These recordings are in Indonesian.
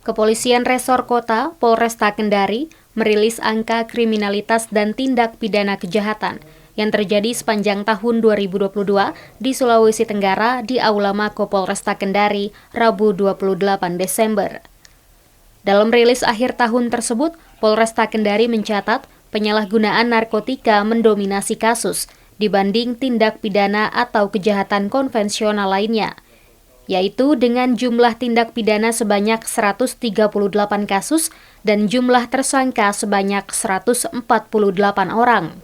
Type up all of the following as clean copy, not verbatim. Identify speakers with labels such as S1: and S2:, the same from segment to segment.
S1: Kepolisian Resor Kota Polresta Kendari merilis angka kriminalitas dan tindak pidana kejahatan yang terjadi sepanjang tahun 2022 di Sulawesi Tenggara di Aula Mako Polresta Kendari, Rabu 28 Desember. Dalam rilis akhir tahun tersebut, Polresta Kendari mencatat penyalahgunaan narkotika mendominasi kasus dibanding tindak pidana atau kejahatan konvensional lainnya, yaitu dengan jumlah tindak pidana sebanyak 138 kasus dan jumlah tersangka sebanyak 148 orang.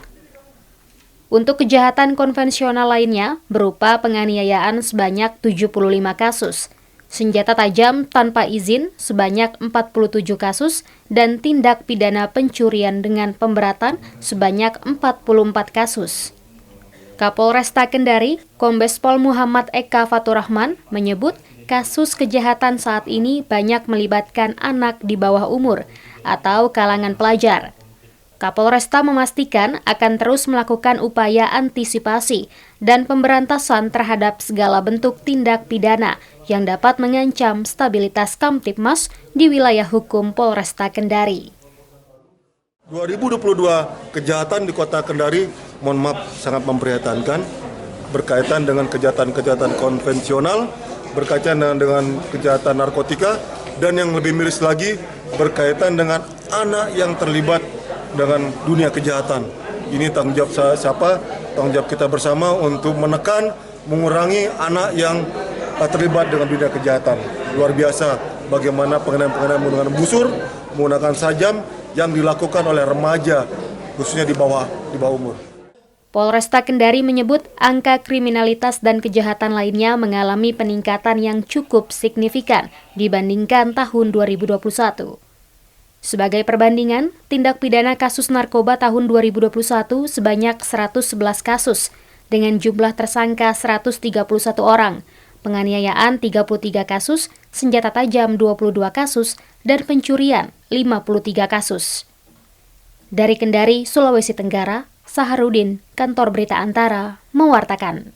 S1: Untuk kejahatan konvensional lainnya berupa penganiayaan sebanyak 75 kasus, senjata tajam tanpa izin sebanyak 47 kasus, dan tindak pidana pencurian dengan pemberatan sebanyak 44 kasus. Kapolresta Kendari, Kombes Pol Muhammad Eka Faturrahman, menyebut kasus kejahatan saat ini banyak melibatkan anak di bawah umur atau kalangan pelajar. Kapolresta memastikan akan terus melakukan upaya antisipasi dan pemberantasan terhadap segala bentuk tindak pidana yang dapat mengancam stabilitas Kamtibmas di wilayah hukum Polresta Kendari.
S2: 2022 kejahatan di Kota Kendari, mohon maaf, sangat memprihatinkan, berkaitan dengan kejahatan-kejahatan konvensional, berkaitan dengan kejahatan narkotika, dan yang lebih miris lagi berkaitan dengan anak yang terlibat dengan dunia kejahatan. Ini tanggung jawab siapa? Tanggung jawab kita bersama untuk menekan, mengurangi anak yang terlibat dengan dunia kejahatan. Luar biasa bagaimana penganiayaan menggunakan busur, menggunakan sajam yang dilakukan oleh remaja, khususnya di bawah umur.
S1: Polresta Kendari menyebut angka kriminalitas dan kejahatan lainnya mengalami peningkatan yang cukup signifikan dibandingkan tahun 2021. Sebagai perbandingan, tindak pidana kasus narkoba tahun 2021 sebanyak 111 kasus dengan jumlah tersangka 131 orang, penganiayaan 33 kasus, senjata tajam 22 kasus, dan pencurian 53 kasus. Dari Kendari, Sulawesi Tenggara, Saharudin, Kantor Berita Antara, mewartakan.